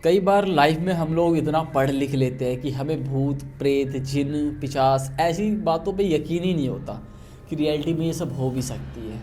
कई बार लाइफ में हम लोग इतना पढ़ लिख लेते हैं कि हमें भूत प्रेत जिन पिशाच ऐसी बातों पे यकीन ही नहीं होता कि रियलिटी में ये सब हो भी सकती है।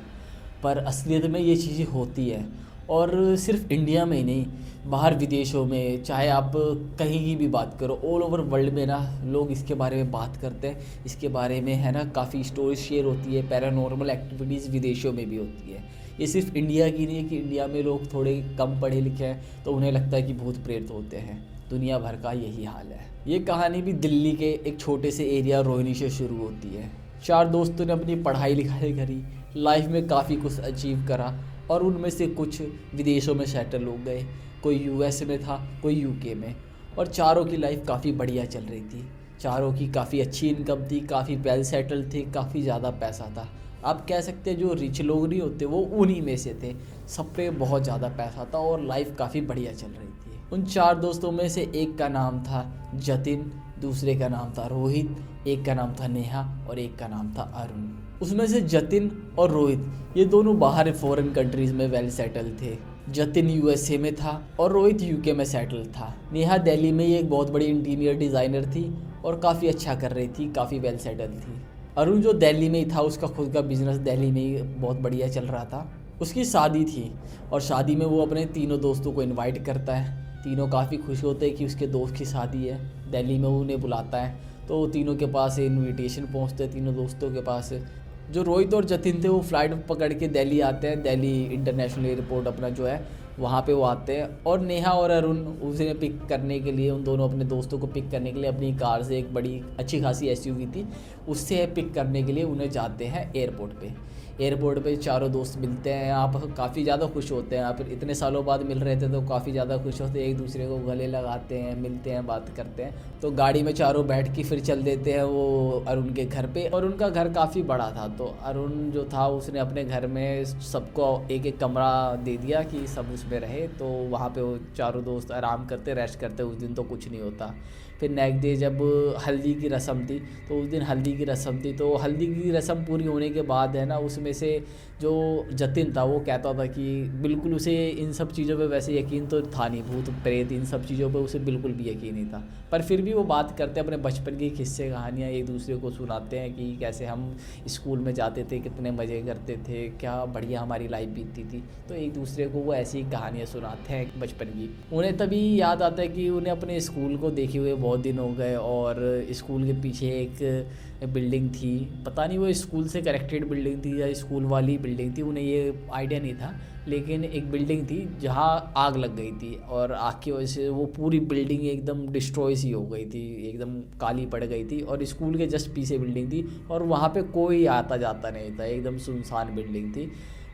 पर असलियत में ये चीज़ें होती हैं। और सिर्फ इंडिया में ही नहीं, बाहर विदेशों में, चाहे आप कहीं की भी बात करो, ऑल ओवर वर्ल्ड में ना लोग इसके बारे में बात करते हैं। इसके बारे में है ना काफ़ी स्टोरीज शेयर होती है। पैरानॉर्मल एक्टिविटीज़ विदेशों में भी होती है। ये सिर्फ इंडिया की नहीं है कि इंडिया में लोग थोड़े कम पढ़े लिखे हैं तो उन्हें लगता है कि भूत प्रेत होते हैं। दुनिया भर का यही हाल है। ये कहानी भी दिल्ली के एक छोटे से एरिया रोहिणी से शुरू होती है। चार दोस्तों ने अपनी पढ़ाई लिखाई करी, लाइफ में काफ़ी कुछ अचीव करा और उनमें से कुछ विदेशों में सेटल हो गए। कोई यूएस में था, कोई यूके में। और चारों की लाइफ काफ़ी बढ़िया चल रही थी। चारों की काफ़ी अच्छी इनकम थी, काफ़ी वेल सेटल थे, काफ़ी ज़्यादा पैसा था। आप कह सकते हैं जो रिच लोग नहीं होते वो उन्हीं में से थे। सब पे बहुत ज़्यादा पैसा था और लाइफ काफ़ी बढ़िया चल रही थी। उन चार दोस्तों में से एक का नाम था जतिन, दूसरे का नाम था रोहित, एक का नाम था नेहा और एक का नाम था अरुण। उसमें से जतिन और रोहित ये दोनों बाहर फॉरेन कंट्रीज़ में वेल सेटल थे। जतिन यूएसए में था और रोहित यूके में सेटल था। नेहा दिल्ली में ही एक बहुत बड़ी इंटीरियर डिज़ाइनर थी और काफ़ी अच्छा कर रही थी, काफ़ी वेल सेटल थी। अरुण जो दिल्ली में ही था, उसका खुद का बिजनेस दिल्ली में ही बहुत बढ़िया चल रहा था। उसकी शादी थी और शादी में वो अपने तीनों दोस्तों को इनवाइट करता है। तीनों काफ़ी खुश होते हैं कि उसके दोस्त की शादी है। दिल्ली में वो उन्हें बुलाता है तो तीनों के पास इनविटेशन पहुंचते हैं, तीनों दोस्तों के पास। जो रोहित और जतिन थे वो फ़्लाइट पकड़ के दिल्ली आते हैं। दिल्ली इंटरनेशनल एयरपोर्ट अपना जो है वहाँ पे वो आते हैं। और नेहा और अरुण उसे पिक करने के लिए, उन दोनों अपने दोस्तों को पिक करने के लिए अपनी कार से, एक बड़ी अच्छी खासी एसयूवी थी, उससे पिक करने के लिए उन्हें जाते हैं एयरपोर्ट पे। एयरपोर्ट पे चारों दोस्त मिलते हैं। आप काफ़ी ज़्यादा खुश होते हैं। आप इतने सालों बाद मिल रहे थे तो काफ़ी ज़्यादा खुश होते हैं, एक दूसरे को गले लगाते हैं, मिलते हैं, बात करते हैं। तो गाड़ी में चारों बैठ के फिर चल देते हैं वो अरुण के घर पे। और उनका घर काफ़ी बड़ा था तो अरुण जो था उसने अपने घर में सबको एक एक कमरा दे दिया कि सब उसमें रहे। तो वहाँ पे वो चारों दोस्त आराम करते, रेस्ट करते। उस दिन तो कुछ नहीं होता। फिर नेक्स्ट डे जब हल्दी की रस्म थी तो उस दिन हल्दी की रस्म थी, तो हल्दी की रस्म पूरी होने के बाद है ना, उसमें से जो जतिन था वो कहता था कि बिल्कुल उसे इन सब चीज़ों पे वैसे यकीन तो था नहीं, भूत प्रेत इन सब चीज़ों पे उसे बिल्कुल भी यकीन नहीं था। पर फिर भी वो बात करते अपने बचपन की किस्से कहानियाँ एक दूसरे को सुनाते हैं कि कैसे हम स्कूल में जाते थे, कितने मज़े करते थे, क्या बढ़िया हमारी लाइफ बीतती थी। तो एक दूसरे को वो ऐसी कहानियाँ सुनाते हैं बचपन की। उन्हें तभी याद आता है कि उन्हें अपने स्कूल को देखे हुए बहुत दिन हो गए और स्कूल के पीछे एक बिल्डिंग थी। पता नहीं वो स्कूल से कनेक्टेड बिल्डिंग थी या स्कूल वाली बिल्डिंग थी, उन्हें ये आइडिया नहीं था। लेकिन एक बिल्डिंग थी जहाँ आग लग गई थी और आग की वजह से वो पूरी बिल्डिंग एकदम डिस्ट्रॉय सी हो गई थी, एकदम काली पड़ गई थी। और स्कूल के जस्ट पीछे बिल्डिंग थी और वहाँ पे कोई आता जाता नहीं था, एकदम सुनसान बिल्डिंग थी।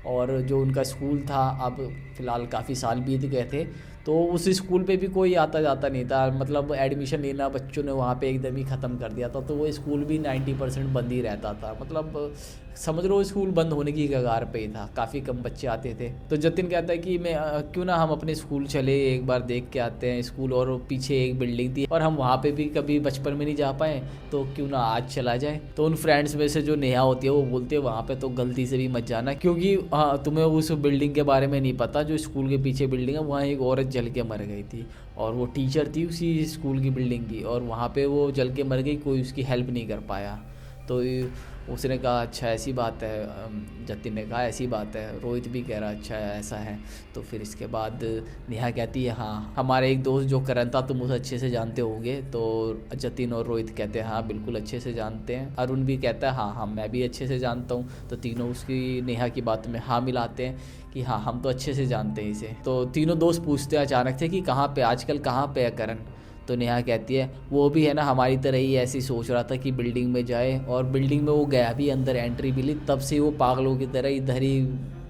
और जो उनका स्कूल था, अब फ़िलहाल काफ़ी साल बीत गए थे, तो उस स्कूल पे भी कोई आता जाता नहीं था। मतलब एडमिशन लेना बच्चों ने वहाँ पे एकदम ही ख़त्म कर दिया था। तो वो स्कूल भी 90% बंद ही रहता था। मतलब समझ लो स्कूल बंद होने की कगार पे ही था, काफ़ी कम बच्चे आते थे। तो जतिन कहता है कि मैं क्यों ना हम अपने स्कूल चले, एक बार देख के आते हैं स्कूल। और पीछे एक बिल्डिंग थी और हम वहाँ पे भी कभी बचपन में नहीं जा पाए, तो क्यों ना आज चला जाए। तो उन फ्रेंड्स में से जो नेहा होती है वो बोलती है वहाँ पे तो गलती से भी मत जाना, क्योंकि हाँ तुम्हें उस बिल्डिंग के बारे में नहीं पता, जो स्कूल के पीछे बिल्डिंग है वहाँ एक औरत जल के मर गई थी। और वो टीचर थी उसी स्कूल की बिल्डिंग की, और वहाँ पे वो जल के मर गई, कोई उसकी हेल्प नहीं कर पाया। तो उसने कहा अच्छा ऐसी बात है, जतिन ने कहा ऐसी बात है। रोहित भी कह रहा अच्छा ऐसा है। तो फिर इसके बाद नेहा कहती है हाँ हमारे एक दोस्त जो करण था तुम उसे अच्छे से जानते होगे। तो जतिन और रोहित कहते हैं हाँ बिल्कुल अच्छे से जानते हैं। अरुण भी कहता है हाँ हाँ मैं भी अच्छे से जानता हूँ। तो तीनों उसकी नेहा की बात में हाँ मिलाते हैं कि हाँ हम तो अच्छे से जानते हैं इसे। तो तीनों दोस्त पूछते हैं अचानक से कि कहाँ पे आजकल कहाँ पे है करण। तो नेहा कहती है वो भी है ना हमारी तरह ही ऐसी सोच रहा था कि बिल्डिंग में जाए, और बिल्डिंग में वो गया भी, अंदर एंट्री भी ली, तब से वो पागलों की तरह इधर ही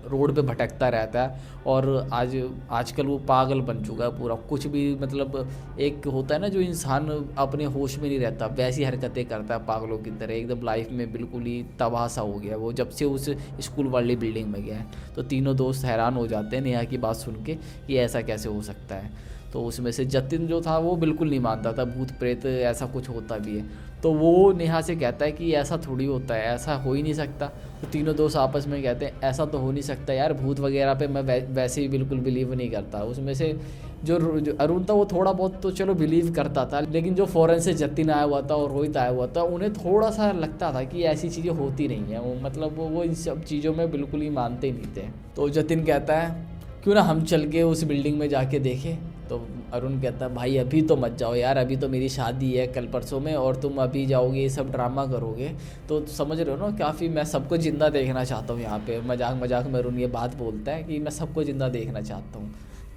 रोड पे भटकता रहता है। और आजकल वो पागल बन चुका है पूरा। कुछ भी मतलब एक होता है ना जो इंसान अपने होश में नहीं रहता, वैसी हरकतें करता है पागलों की तरह। एकदम लाइफ में बिल्कुल ही तबाह सा हो गया वो जब से उस स्कूल वाली बिल्डिंग में गया है। तो तीनों दोस्त हैरान हो जाते हैं नेहा की बात सुन के कि ऐसा कैसे हो सकता है। तो उसमें से जतिन जो था वो बिल्कुल नहीं मानता था भूत प्रेत ऐसा कुछ होता भी है। तो वो नेहा से कहता है कि ऐसा थोड़ी होता है, ऐसा हो ही नहीं सकता। तो तीनों दोस्त आपस में कहते हैं ऐसा तो हो नहीं सकता यार, भूत वगैरह पे मैं वैसे ही बिल्कुल बिलीव नहीं करता। उसमें से जो अरुण था वो थोड़ा बहुत तो चलो बिलीव करता था, लेकिन जो फॉरेन से जतिन आया हुआ था और रोहित आया हुआ था, उन्हें थोड़ा सा लगता था कि ऐसी चीज़ें होती नहीं हैं। वो मतलब वो इन सब चीज़ों में बिल्कुल ही मानते ही नहीं थे। तो जतिन कहता है क्यों ना हम चल के उस बिल्डिंग में जाके देखें। तो अरुण कहता है भाई अभी तो मत जाओ यार, अभी तो मेरी शादी है कल परसों में, और तुम अभी जाओगे ये सब ड्रामा करोगे तो समझ रहे हो ना, काफ़ी मैं सबको ज़िंदा देखना चाहता हूँ। यहाँ पे मजाक मजाक में अरुण ये बात बोलता है कि मैं सबको ज़िंदा देखना चाहता हूँ।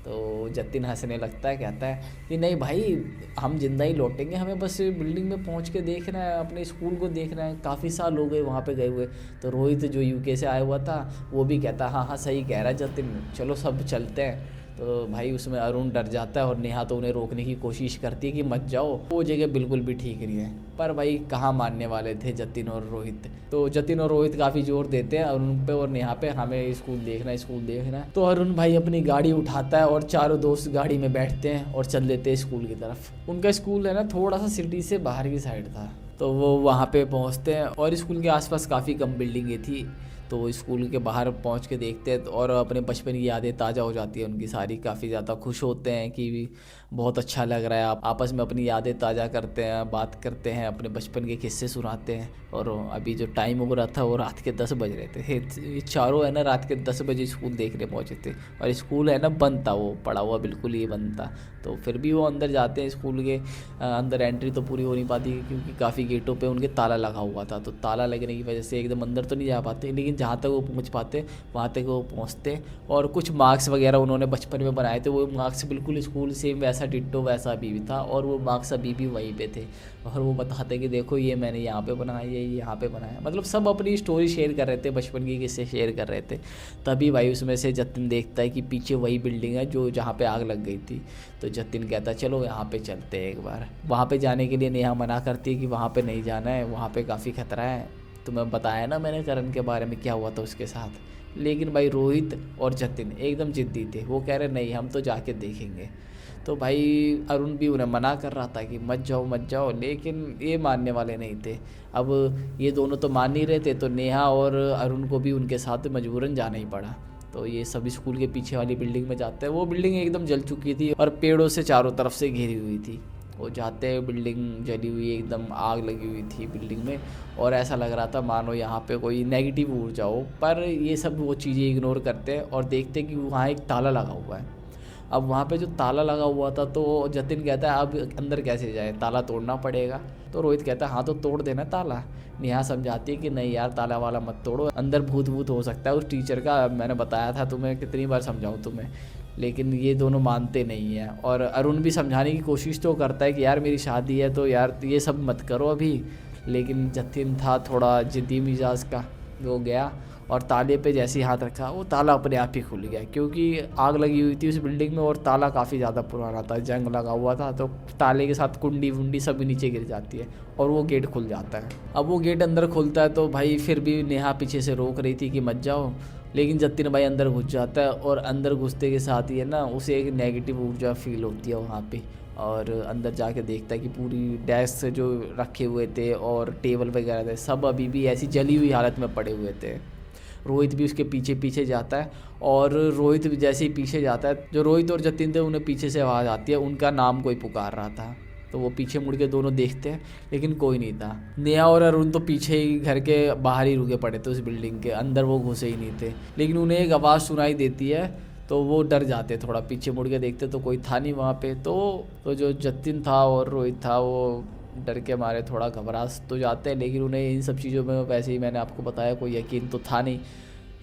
तो जतिन हंसने लगता है, कहता है कि नहीं भाई हम जिंदा ही लौटेंगे, हमें बस बिल्डिंग में पहुंच के देखना है, अपने स्कूल को देखना है, काफ़ी साल हो गए वहाँ पे गए हुए। तो रोहित जो यूके से आया हुआ था वो भी कहता है हाँ हाँ सही कह रहा है जतिन, चलो सब चलते हैं। तो भाई उसमें अरुण डर जाता है और नेहा तो उन्हें रोकने की कोशिश करती है कि मत जाओ, वो जगह बिल्कुल भी ठीक नहीं है। पर भाई कहाँ मानने वाले थे जतिन और रोहित। तो जतिन और रोहित काफ़ी जोर देते हैं अरुण पे और नेहा पे, हमें स्कूल देखना है स्कूल देखना है। तो अरुण भाई अपनी गाड़ी उठाता है और चारों दोस्त गाड़ी में बैठते हैं और चल देते हैं स्कूल की तरफ। उनका स्कूल है ना थोड़ा सा सिटी से बाहर की साइड था, तो वो वहाँ पे पहुँचते हैं और स्कूल के आसपास काफ़ी कम बिल्डिंगें थी। तो स्कूल के बाहर पहुंच के देखते हैं और अपने बचपन की यादें ताज़ा हो जाती है उनकी सारी, काफ़ी ज़्यादा खुश होते हैं कि बहुत अच्छा लग रहा है। आप आपस में अपनी यादें ताज़ा करते हैं, बात करते हैं, अपने बचपन के किस्से सुनाते हैं। और अभी जो टाइम हो रहा था वो रात के 10 बज रहे थे। ये चारों है ना रात के 10 बजे स्कूल देखने पहुँचे थे और स्कूल है ना बंद था, वो पड़ा हुआ बिल्कुल ही बंद था। तो फिर भी वो अंदर जाते हैं स्कूल के अंदर। एंट्री तो पूरी हो नहीं पाती क्योंकि काफ़ी गेटों पे उनके ताला लगा हुआ था, तो ताला लगने की वजह से एकदम अंदर तो नहीं जा पाते, लेकिन जहाँ तक वो पहुँच पाते वहाँ तक वो पहुँचते। और कुछ मार्क्स वगैरह उन्होंने बचपन में बनाए थे, वो मार्क्स बिल्कुल स्कूल सेम वैसा डिट्टो वैसा अभी भी था और वो मार्क्स अभी भी वहीं पे थे। और वो बताते कि देखो ये मैंने यहाँ पे बनाया, ये यहाँ पे बनाया, मतलब सब अपनी स्टोरी शेयर कर रहे थे, बचपन की किस्से शेयर कर रहे थे। तभी भाई उसमें से जतिन देखता है कि पीछे वही बिल्डिंग है जो जहाँ पे आग लग गई थी। तो जतिन कहता है चलो यहाँ पे चलते हैं एक बार। वहाँ पे जाने के लिए नेहा मना करती है कि वहाँ पे नहीं जाना है, वहाँ पे काफ़ी खतरा है, तुम्हें बताया ना मैंने करण के बारे में क्या हुआ था उसके साथ। लेकिन भाई रोहित और जतिन एकदम जिद्दी थे, वो कह रहे नहीं हम तो जाके देखेंगे। तो भाई अरुण भी उन्हें मना कर रहा था कि मत जाओ मत जाओ, लेकिन ये मानने वाले नहीं थे। अब ये दोनों तो मान नहीं रहे थे, तो नेहा और अरुण को भी उनके साथ मजबूरन जाना ही पड़ा। तो ये सभी स्कूल के पीछे वाली बिल्डिंग में जाते हैं। वो बिल्डिंग एकदम जल चुकी थी और पेड़ों से चारों तरफ से घिरी हुई थी। वो जाते हैं बिल्डिंग जली हुई, एकदम आग लगी हुई थी बिल्डिंग में, और ऐसा लग रहा था मानो यहाँ पे कोई नेगेटिव ऊर्जा हो। पर ये सब वो चीज़ें इग्नोर करते हैं और देखते हैं कि वहाँ एक ताला लगा हुआ है। अब वहाँ पे जो ताला लगा हुआ था तो जतिन कहता है अब अंदर कैसे जाए, ताला तोड़ना पड़ेगा। तो रोहित कहता है हाँ तो तोड़ देना ताला। नेहा समझाती है कि नहीं यार ताला वाला मत तोड़ो, अंदर भूत भूत हो सकता है उस टीचर का, मैंने बताया था तुम्हें, कितनी बार समझाऊँ तुम्हें। लेकिन ये दोनों मानते नहीं हैं और अरुण भी समझाने की कोशिश तो करता है कि यार मेरी शादी है तो यार ये सब मत करो अभी। लेकिन जतिन था थोड़ा ज़िद्दी मिजाज का, वो गया और ताले पे जैसे ही हाथ रखा वो ताला अपने आप ही खुल गया, क्योंकि आग लगी हुई थी उस बिल्डिंग में और ताला काफ़ी ज़्यादा पुराना था, जंग लगा हुआ था। तो ताले के साथ कुंडी वुंडी सब नीचे गिर जाती है और वो गेट खुल जाता है। अब वो गेट अंदर खुलता है तो भाई फिर भी नेहा पीछे से रोक रही थी कि मत जाओ, लेकिन जतिन भाई अंदर घुस जाता है और अंदर घुसते के साथ ही है ना उसे एक नेगेटिव ऊर्जा फील होती है वहाँ पे। और अंदर जाके देखता है कि पूरी डेस्क जो रखे हुए थे और टेबल वगैरह थे सब अभी भी ऐसी जली हुई हालत में पड़े हुए थे। रोहित भी उसके पीछे पीछे जाता है और रोहित भी जैसे ही पीछे जाता है, जो रोहित और जतिन थे उन्हें पीछे से आवाज़ आती है, उनका नाम कोई पुकार रहा था। तो वो पीछे मुड़ के दोनों देखते हैं लेकिन कोई नहीं था। नेहा और अरुण तो पीछे ही घर के बाहर ही रुके पड़े थे, उस बिल्डिंग के अंदर वो घुसे ही नहीं थे। लेकिन उन्हें एक आवाज़ सुनाई देती है तो वो डर जाते, थोड़ा पीछे मुड़ के देखते तो कोई था नहीं वहाँ पे। तो जो जतिन था और रोहित था वो डर के मारे थोड़ा घबरा तो जाते हैं, लेकिन उन्हें इन सब चीज़ों में वैसे ही मैंने आपको बताया कोई यकीन तो था नहीं।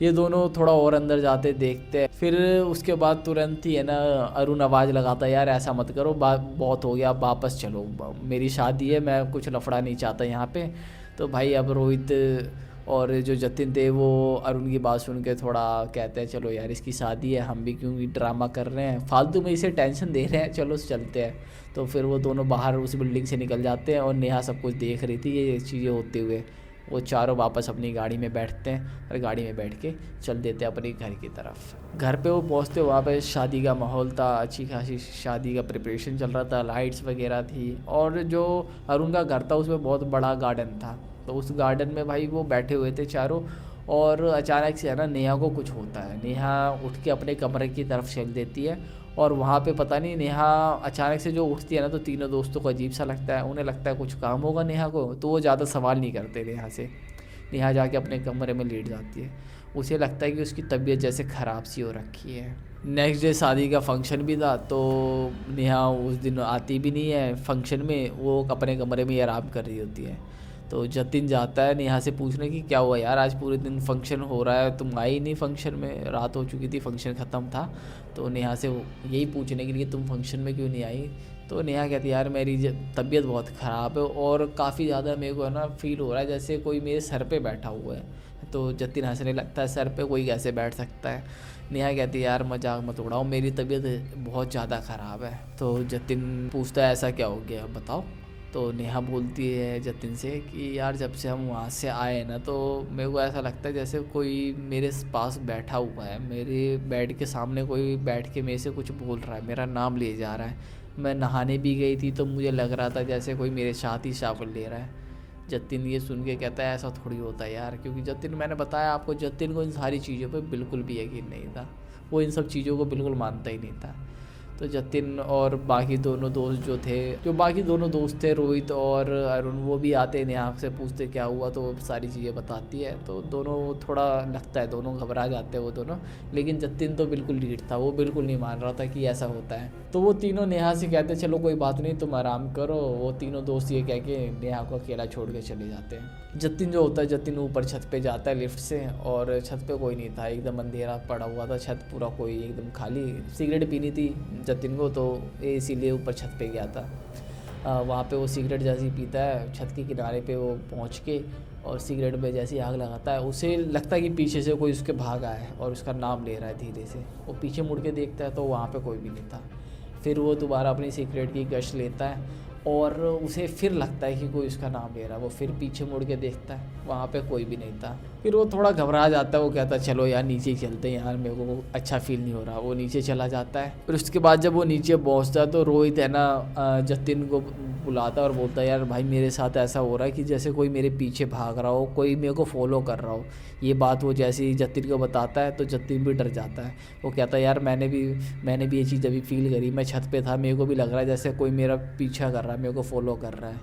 ये दोनों थोड़ा और अंदर जाते देखते हैं। फिर उसके बाद तुरंत ही है ना अरुण आवाज़ लगाता है यार ऐसा मत करो, बहुत हो गया, अब वापस चलो, मेरी शादी है, मैं कुछ लफड़ा नहीं चाहता यहाँ पे। तो भाई अब रोहित और जो जतिन थे वो अरुण की बात सुन के थोड़ा कहते हैं चलो यार इसकी शादी है, हम भी क्यों ड्रामा कर रहे हैं, फालतू में इसे टेंशन दे रहे हैं, चलो चलते हैं। तो फिर वो दोनों बाहर उस बिल्डिंग से निकल जाते हैं और नेहा सब कुछ देख रही थी ये चीज़ें होते हुए। वो चारों वापस अपनी गाड़ी में बैठते हैं और गाड़ी में बैठ के चल देते हैं अपने घर की तरफ। घर पे वो पहुँचते वहाँ पे शादी का माहौल था, अच्छी खासी शादी का प्रिपरेशन चल रहा था, लाइट्स वगैरह थी। और जो अरुण का घर था उसमें बहुत बड़ा गार्डन था, तो उस गार्डन में भाई वो बैठे हुए थे चारों। और अचानक से है ना नेहा को कुछ होता है, नेहा उठ के अपने कमरे की तरफ चल देती है और वहाँ पे पता नहीं नेहा अचानक से जो उठती है ना, तो तीनों दोस्तों को अजीब सा लगता है। उन्हें लगता है कुछ काम होगा नेहा को, तो वो ज़्यादा सवाल नहीं करते नेहा से। नेहा जाके अपने कमरे में लेट जाती है। उसे लगता है कि उसकी तबीयत जैसे ख़राब सी हो रखी है। नेक्स्ट डे शादी का फंक्शन भी था, तो नेहा उस दिन आती भी नहीं है फंक्शन में, वो अपने कमरे में ही आराम कर रही होती है। तो जतिन जाता है नेहा से पूछने की क्या हुआ यार, आज पूरे दिन फंक्शन हो रहा है, तुम आई नहीं फंक्शन में, रात हो चुकी थी, फंक्शन ख़त्म था। तो नेहा से यही पूछने के लिए तुम फंक्शन में क्यों नहीं आई। तो नेहा कहती है यार मेरी तबीयत बहुत ख़राब है और काफ़ी ज़्यादा मेरे को है ना फील हो रहा है जैसे कोई मेरे सर पे बैठा हुआ है। तो जतिन हंसने लगता है, सर पे कोई कैसे बैठ सकता है। नेहा कहती है यार मजाक मत उड़ाओ, मेरी तबीयत बहुत ज़्यादा ख़राब है। तो जतिन पूछता है ऐसा क्या हो गया बताओ। तो नेहा बोलती है जतिन से कि यार जब से हम वहाँ से आए ना, तो मेरे को ऐसा लगता है जैसे कोई मेरे पास बैठा हुआ है, मेरे बेड के सामने कोई बैठ के मेरे से कुछ बोल रहा है, मेरा नाम लिए जा रहा है। मैं नहाने भी गई थी तो मुझे लग रहा था जैसे कोई मेरे साथ ही शावर ले रहा है। जतिन ये सुन के कहता है ऐसा थोड़ी होता है यार, क्योंकि जतिन मैंने बताया आपको, जतिन को इन सारी चीज़ों पे बिल्कुल भी यकीन नहीं था। वो इन सब चीज़ों को बिल्कुल मानता ही नहीं था। तो जतिन और बाकी दोनों दोस्त जो बाकी दोनों दोस्त थे, रोहित और अरुण, वो भी आते नेहा से पूछते क्या हुआ, तो वो सारी चीज़ें बताती है। तो दोनों थोड़ा लगता है दोनों घबरा जाते हैं वो दोनों। लेकिन जतिन तो बिल्कुल ढीठ था, वो बिल्कुल नहीं मान रहा था कि ऐसा होता है। तो वो तीनों नेहा से कहते चलो कोई बात नहीं तुम आराम करो। वो तीनों दोस्त ये कह के नेहा को अकेला छोड़ के चले जाते हैं। जतिन जो होता है, जतिन ऊपर छत पे जाता है लिफ्ट से, और छत पे कोई नहीं था, एकदम अंधेरा पड़ा हुआ था, छत पूरा कोई एकदम खाली। सिगरेट पीनी थी जतिन को, तो इसीलिए ऊपर छत पे गया था। वहाँ पे वो सिगरेट जैसे ही पीता है, छत के किनारे पे वो पहुँच के और सिगरेट में जैसे ही आग लगाता है, उसे लगता है कि पीछे से कोई उसके भागा है और उसका नाम ले रहा है धीरे से। वो पीछे मुड़ के देखता है तो वहाँ पे कोई भी नहीं था। फिर वो दोबारा अपनी सिगरेट की गश लेता है और उसे फिर लगता है कि कोई उसका नाम ले रहा है। वो फिर पीछे मुड़ के देखता है, वहाँ पे कोई भी नहीं था। फिर वो थोड़ा घबरा जाता है, वो कहता है चलो यार नीचे ही चलते हैं यार, मेरे को अच्छा फील नहीं हो रहा। वो नीचे चला जाता है। फिर उसके बाद जब वो नीचे पहुँचता है तो रोहित है ना जतिन को बुलाता है और बोलता है यार भाई मेरे साथ ऐसा हो रहा है कि जैसे कोई मेरे पीछे भाग रहा हो, कोई मेरे को फॉलो कर रहा हो। ये बात वो जैसे ही जतिन को बताता है तो जतिन भी डर जाता है। वो कहता है यार मैंने भी ये चीज़ अभी फील करी, मैं छत पे था, मेरे को भी लग रहा है जैसे कोई मेरा पीछा कर रहा है, मेरे को फॉलो कर रहा है।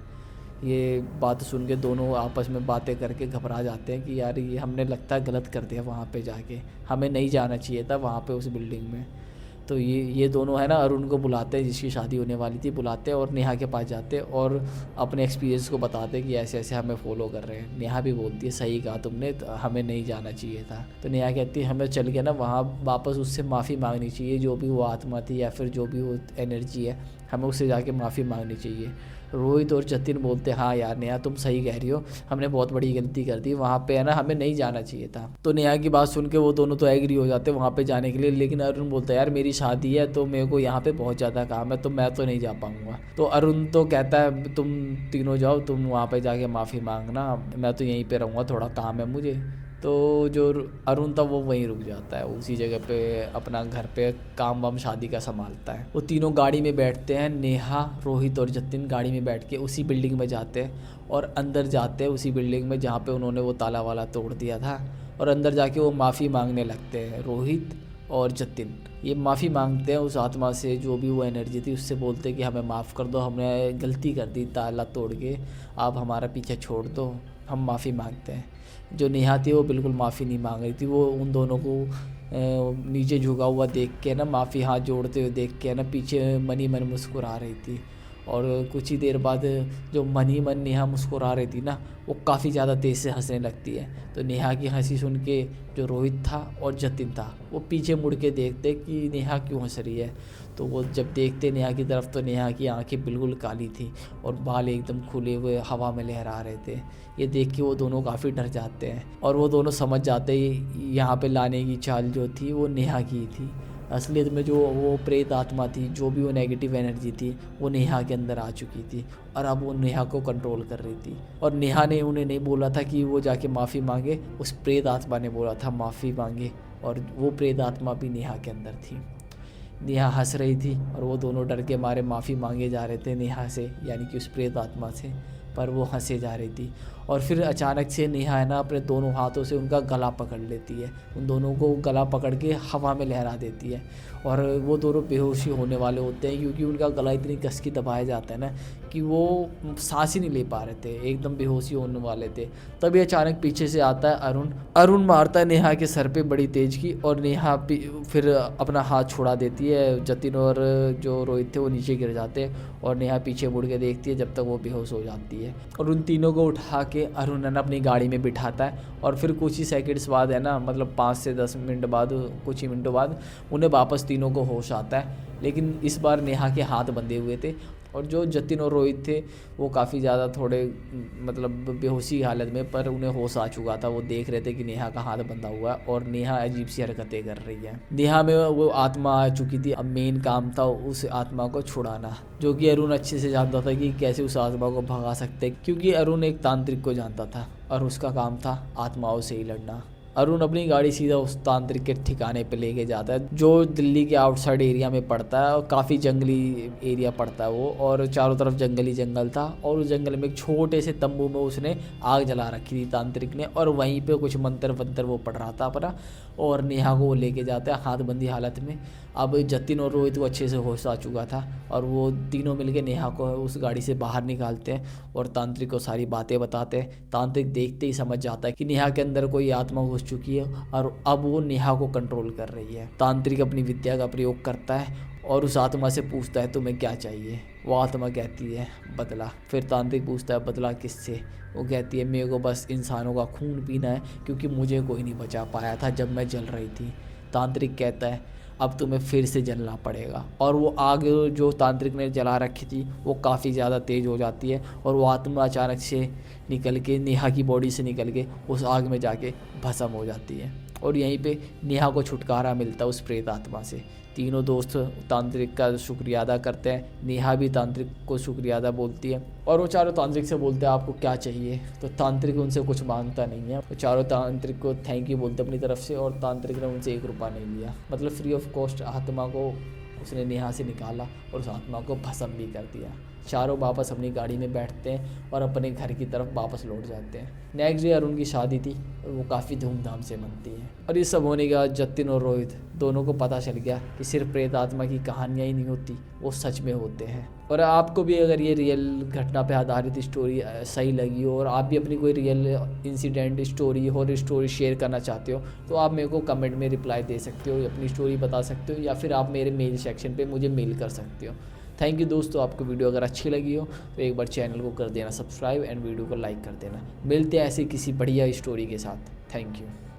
ये बात सुन के दोनों आपस में बातें करके घबरा जाते हैं कि यार ये हमने लगता है गलत कर दिया, वहाँ पे जाके हमें नहीं जाना चाहिए था वहाँ पे उस बिल्डिंग में। तो ये दोनों है ना अरुण को बुलाते हैं, जिसकी शादी होने वाली थी, बुलाते हैं और नेहा के पास जाते हैं और अपने एक्सपीरियंस को बताते हैं कि ऐसे ऐसे हमें फॉलो कर रहे हैं। नेहा भी बोलती है सही कहा तुमने, तो हमें नहीं जाना चाहिए था। तो नेहा कहती है हमें चल के ना वहाँ वापस उससे माफ़ी मांगनी चाहिए, जो भी वो आत्मा थी या फिर जो भी वो एनर्जी है, हमें उससे जाके माफ़ी मांगनी चाहिए। रोहित और जतिन बोलते हाँ यार नेहा तुम सही कह रही हो, हमने बहुत बड़ी गलती कर दी, वहाँ पे है ना हमें नहीं जाना चाहिए था। तो नेहा की बात सुन के वो दोनों तो एग्री हो जाते हैं वहाँ पे जाने के लिए। लेकिन अरुण बोलता है यार मेरी शादी है तो मेरे को यहाँ पे बहुत ज़्यादा काम है, तो मैं तो नहीं जा पाऊँगा। तो अरुण तो कहता है तुम तीनों जाओ, तुम वहाँ पर जाके माफ़ी मांगना, मैं तो यहीं पर रहूँगा, थोड़ा काम है मुझे। तो जो अरुण था वो वहीं रुक जाता है, उसी जगह पे अपना घर पे काम वाम शादी का संभालता है। वो तीनों गाड़ी में बैठते हैं, नेहा, रोहित और जतिन गाड़ी में बैठ के उसी बिल्डिंग में जाते हैं और अंदर जाते हैं उसी बिल्डिंग में जहाँ पे उन्होंने वो ताला वाला तोड़ दिया था। और अंदर जाके वो माफ़ी मांगने लगते हैं। रोहित और जतिन ये माफ़ी मांगते हैं उस आत्मा से, जो भी वो एनर्जी थी उससे बोलते हैं कि हमें माफ़ कर दो, हमने गलती कर दी ताला तोड़ के, आप हमारा पीछे छोड़ दो, हम माफ़ी मांगते हैं। जो नेहा थी वो बिल्कुल माफ़ी नहीं मांग रही थी, वो उन दोनों को नीचे झुका हुआ देख के ना, माफ़ी हाथ जोड़ते हुए देख के ना पीछे मन ही मन मुस्कुरा रही थी। और कुछ ही देर बाद जो मन ही मन नेहा मुस्कुरा रही थी ना, वो काफ़ी ज़्यादा तेज़ से हंसने लगती है। तो नेहा की हंसी सुन के जो रोहित था और जतिन था वो पीछे मुड़ के देखते कि नेहा क्यों हंस रही है। तो वो जब देखते नेहा की तरफ तो नेहा की आंखें बिल्कुल काली थी और बाल एकदम खुले हुए हवा में लहरा रहे थे। ये देख के वो दोनों काफ़ी डर जाते हैं और वो दोनों समझ जाते हैं यहाँ पे लाने की चाल जो थी वो नेहा की थी। असलियत में जो वो प्रेत आत्मा थी, जो भी वो नेगेटिव एनर्जी थी, वो नेहा के अंदर आ चुकी थी और अब वो नेहा को कंट्रोल कर रही थी। और नेहा ने उन्हें नहीं बोला था कि वो जाके माफ़ी मांगे, उस प्रेत आत्मा ने बोला था माफ़ी मांगे, और वो प्रेत आत्मा भी नेहा के अंदर थी। नेहा हंस रही थी और वो दोनों डर के मारे माफ़ी मांगे जा रहे थे नेहा से, यानी कि उस प्रेत आत्मा से, पर वो हंसे जा रही थी। और फिर अचानक से नेहा है ना अपने दोनों हाथों से उनका गला पकड़ लेती है, उन दोनों को गला पकड़ के हवा में लहरा देती है और वो दोनों बेहोशी होने वाले होते हैं क्योंकि उनका गला इतनी कस के दबाया जाता है ना कि वो सांस ही नहीं ले पा रहे थे, एकदम बेहोशी होने वाले थे। तभी अचानक पीछे से आता है अरुण मारता है नेहा के सर पे बड़ी तेज की और नेहा फिर अपना हाथ छुड़ा देती है। जतिन और जो रोहित थे वो नीचे गिर जाते हैं और नेहा पीछे मुड़ के देखती है जब तक वो बेहोश हो जाती है। और उन तीनों को उठा के अरुण है ना अपनी गाड़ी में बिठाता है और फिर कुछ ही सेकंड्स बाद है ना, मतलब 5 से 10 मिनट बाद, कुछ ही मिनटों बाद उन्हें वापस तीनों को होश आता है। लेकिन इस बार नेहा के हाथ बंधे हुए थे और जो जतिन और रोहित थे वो काफ़ी ज़्यादा थोड़े मतलब बेहोशी की हालत में, पर उन्हें होश आ चुका था। वो देख रहे थे कि नेहा का हाथ बंधा हुआ है और नेहा अजीब सी हरकतें कर रही है। नेहा में वो आत्मा आ चुकी थी। अब मेन काम था उस आत्मा को छुड़ाना, जो कि अरुण अच्छे से जानता था कि कैसे उस आत्मा को भगा सकते, क्योंकि अरुण एक तांत्रिक को जानता था और उसका काम था आत्माओं से ही लड़ना। अरुण अपनी गाड़ी सीधा उस तांत्रिक के ठिकाने पे लेके जाता है जो दिल्ली के आउटसाइड एरिया में पड़ता है और काफ़ी जंगली एरिया पड़ता है वो, और चारों तरफ जंगली जंगल था। और उस जंगल में एक छोटे से तंबू में उसने आग जला रखी थी तांत्रिक ने, और वहीं पे कुछ मंत्र वंत्र वो पढ़ रहा था अपना, और नेहा को वो लेके जाता है हाथ बंदी हालत में। अब जतिन और रोहित को अच्छे से होश आ चुका था और वो तीनों मिलके नेहा को उस गाड़ी से बाहर निकालते हैं और तांत्रिक को सारी बातें बताते हैं। तांत्रिक देखते ही समझ जाता है कि नेहा के अंदर कोई आत्मा घुस चुकी है और अब वो नेहा को कंट्रोल कर रही है। तांत्रिक अपनी विद्या का प्रयोग करता है और उस आत्मा से पूछता है तुम्हें क्या चाहिए। वो आत्मा कहती है बदला। फिर तांत्रिक पूछता है बदला किससे। वो कहती है मेरे को बस इंसानों का खून पीना है क्योंकि मुझे कोई नहीं बचा पाया था जब मैं जल रही थी। तांत्रिक कहता है अब तुम्हें फिर से जलना पड़ेगा, और वो आग जो तांत्रिक ने जला रखी थी वो काफ़ी ज़्यादा तेज़ हो जाती है और वो आत्मा अचानक से निकल के नेहा की बॉडी से निकल के उस आग में जाके भस्म हो जाती है। और यहीं पे नेहा को छुटकारा मिलता है उस प्रेत आत्मा से। तीनों दोस्त तांत्रिक का शुक्रिया अदा करते हैं। नेहा भी तांत्रिक को शुक्रिया अदा बोलती है और वो चारों तांत्रिक से बोलते हैं आपको क्या चाहिए। तो तांत्रिक उनसे कुछ मांगता नहीं है। वो चारों तांत्रिक को थैंक यू बोलते अपनी तरफ से और तांत्रिक ने उनसे 1 रुपया नहीं लिया। मतलब फ्री ऑफ कॉस्ट आत्मा को उसने नेहा से निकाला और उस आत्मा को भस्म भी कर दिया। चारों वापस अपनी गाड़ी में बैठते हैं और अपने घर की तरफ वापस लौट जाते हैं। नेक्स्ट डे अरुण की शादी थी और वो काफ़ी धूमधाम से मनती है। और ये सब होने के बाद जतिन और रोहित दोनों को पता चल गया कि सिर्फ प्रेत आत्मा की कहानियाँ ही नहीं होती, वो सच में होते हैं। और आपको भी अगर ये रियल घटना पे आधारित स्टोरी सही लगी हो और आप भी अपनी कोई real incident story horror story share करना चाहते हो तो आप मेरे को कमेंट में रिप्लाई दे सकते हो, अपनी स्टोरी बता सकते हो, या फिर आप मेरे मेल सेक्शन पे मुझे मेल कर सकते हो। थैंक यू दोस्तों, आपको वीडियो अगर अच्छी लगी हो तो एक बार चैनल को कर देना सब्सक्राइब एंड वीडियो को लाइक कर देना। मिलते हैं ऐसे किसी बढ़िया स्टोरी के साथ। Thank you.